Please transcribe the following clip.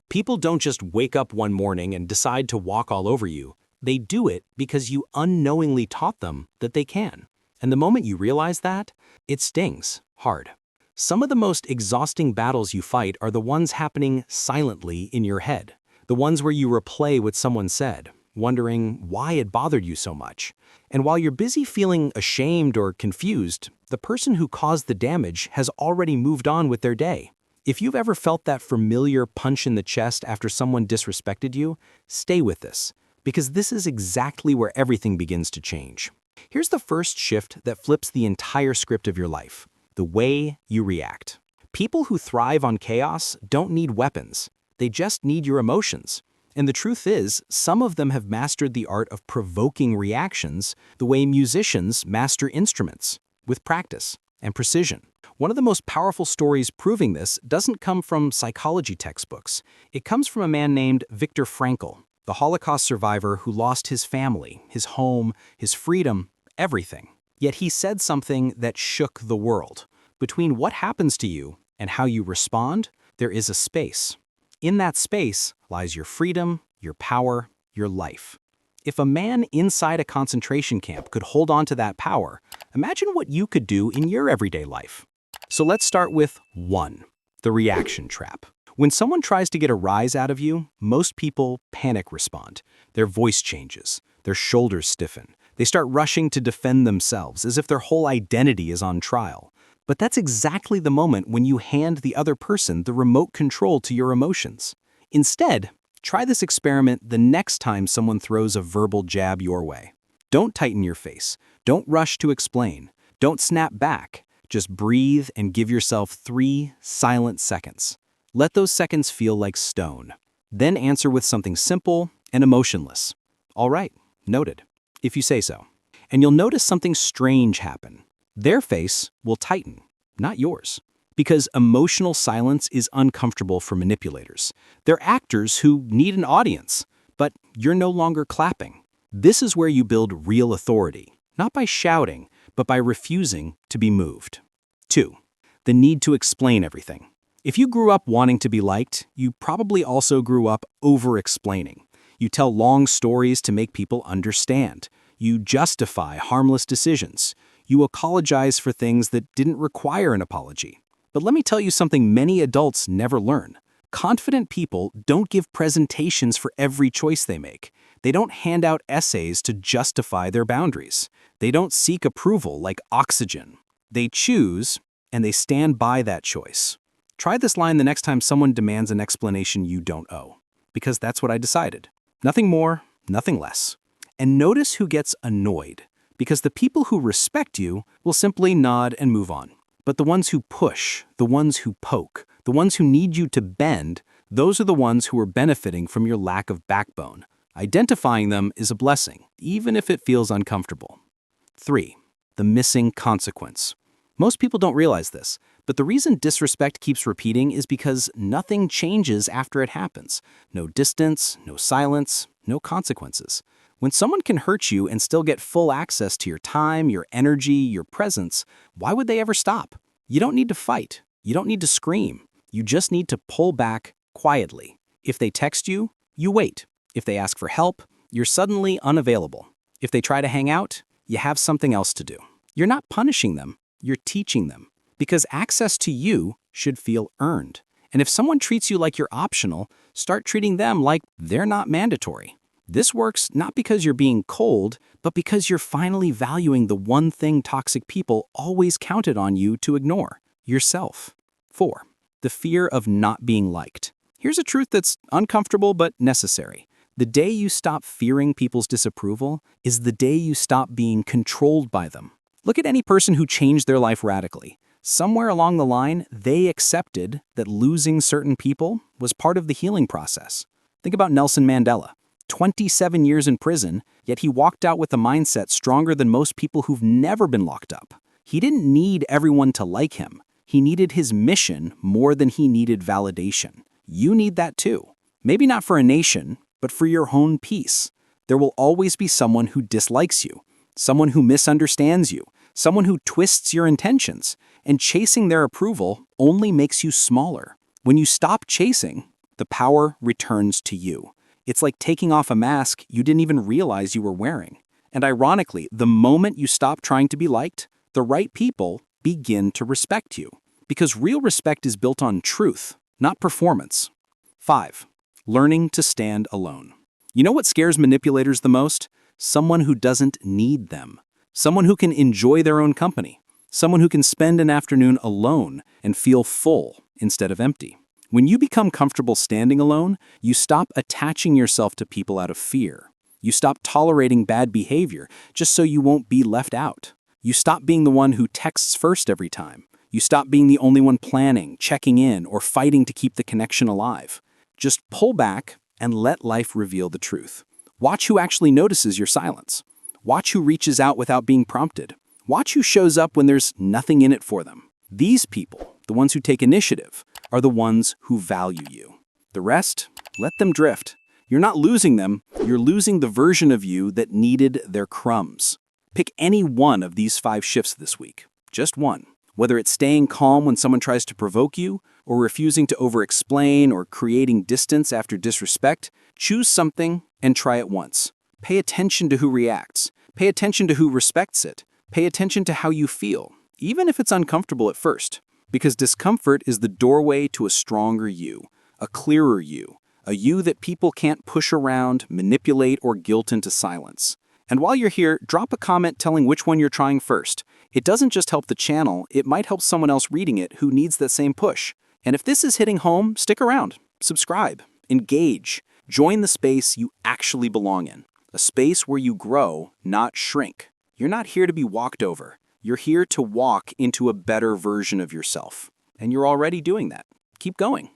People don't just wake up one morning and decide to walk all over you. They do it because you unknowingly taught them that they can. And the moment you realize that, it stings hard. Some of the most exhausting battles you fight are the ones happening silently in your head. The ones where you replay what someone said, wondering why it bothered you so much. And while you're busy feeling ashamed or confused, the person who caused the damage has already moved on with their day. If you've ever felt that familiar punch in the chest after someone disrespected you, stay with this, because this is exactly where everything begins to change. Here's the first shift that flips the entire script of your life: the way you react. People who thrive on chaos don't need weapons. They just need your emotions. And the truth is, some of them have mastered the art of provoking reactions the way musicians master instruments, with practice and precision. One of the most powerful stories proving this doesn't come from psychology textbooks. It comes from a man named Viktor Frankl, the Holocaust survivor who lost his family, his home, his freedom, everything. Yet he said something that shook the world. Between what happens to you and how you respond, there is a space. In that space lies your freedom, your power, your life. If a man inside a concentration camp could hold on to that power, imagine what you could do in your everyday life. So let's start with 1, the reaction trap. When someone tries to get a rise out of you, most people panic respond. Their voice changes, their shoulders stiffen. They start rushing to defend themselves as if their whole identity is on trial. But that's exactly the moment when you hand the other person the remote control to your emotions. Instead, try this experiment the next time someone throws a verbal jab your way. Don't tighten your face. Don't rush to explain. Don't snap back. Just breathe and give yourself 3 silent seconds. Let those seconds feel like stone. Then answer with something simple and emotionless. All right, noted, if you say so. And you'll notice something strange happen. Their face will tighten, not yours. Because emotional silence is uncomfortable for manipulators. They're actors who need an audience, but you're no longer clapping. This is where you build real authority, not by shouting, but by refusing to be moved. 2, the need to explain everything. If you grew up wanting to be liked, you probably also grew up over-explaining. You tell long stories to make people understand. You justify harmless decisions. You apologize for things that didn't require an apology. But let me tell you something many adults never learn. Confident people don't give presentations for every choice they make. They don't hand out essays to justify their boundaries. They don't seek approval like oxygen. They choose, and they stand by that choice. Try this line the next time someone demands an explanation you don't owe. Because that's what I decided. Nothing more, nothing less. And notice who gets annoyed. Because the people who respect you will simply nod and move on. But the ones who push, the ones who poke, the ones who need you to bend, those are the ones who are benefiting from your lack of backbone. Identifying them is a blessing, even if it feels uncomfortable. 3, the missing consequence. Most people don't realize this, but the reason disrespect keeps repeating is because nothing changes after it happens. No distance, no silence, no consequences. When someone can hurt you and still get full access to your time, your energy, your presence, why would they ever stop? You don't need to fight. You don't need to scream. You just need to pull back quietly. If they text you, you wait. If they ask for help, you're suddenly unavailable. If they try to hang out, you have something else to do. You're not punishing them, you're teaching them. Because access to you should feel earned. And if someone treats you like you're optional, start treating them like they're not mandatory. This works not because you're being cold, but because you're finally valuing the one thing toxic people always counted on you to ignore: yourself. 4, the fear of not being liked. Here's a truth that's uncomfortable but necessary. The day you stop fearing people's disapproval is the day you stop being controlled by them. Look at any person who changed their life radically. Somewhere along the line, they accepted that losing certain people was part of the healing process. Think about Nelson Mandela. 27 years in prison, yet he walked out with a mindset stronger than most people who've never been locked up. He didn't need everyone to like him. He needed his mission more than he needed validation. You need that too. Maybe not for a nation, but for your own peace. There will always be someone who dislikes you, someone who misunderstands you, someone who twists your intentions, and chasing their approval only makes you smaller. When you stop chasing, The power returns to you. It's like taking off a mask you didn't even realize you were wearing. And ironically, the moment you stop trying to be liked, the right people begin to respect you. Because real respect is built on truth, not performance. 5. Learning to stand alone. You know what scares manipulators the most? Someone who doesn't need them. Someone who can enjoy their own company. Someone who can spend an afternoon alone and feel full instead of empty. When you become comfortable standing alone, you stop attaching yourself to people out of fear. You stop tolerating bad behavior just so you won't be left out. You stop being the one who texts first every time. You stop being the only one planning, checking in, or fighting to keep the connection alive. Just pull back and let life reveal the truth. Watch who actually notices your silence. Watch who reaches out without being prompted. Watch who shows up when there's nothing in it for them. These people, the ones who take initiative, are the ones who value you. The rest, let them drift. You're not losing them, you're losing the version of you that needed their crumbs. Pick any one of these 5 shifts this week. Just one. Whether it's staying calm when someone tries to provoke you, or refusing to over-explain, or creating distance after disrespect, choose something and try it once. Pay attention to who reacts. Pay attention to who respects it. Pay attention to how you feel, even if it's uncomfortable at first. Because discomfort is the doorway to a stronger you, a clearer you, a you that people can't push around, manipulate, or guilt into silence. And while you're here, drop a comment telling which one you're trying first. It doesn't just help the channel, it might help someone else reading it who needs that same push. And if this is hitting home, stick around, subscribe, engage, join the space you actually belong in. A space where you grow, not shrink. You're not here to be walked over. You're here to walk into a better version of yourself. And you're already doing that. Keep going.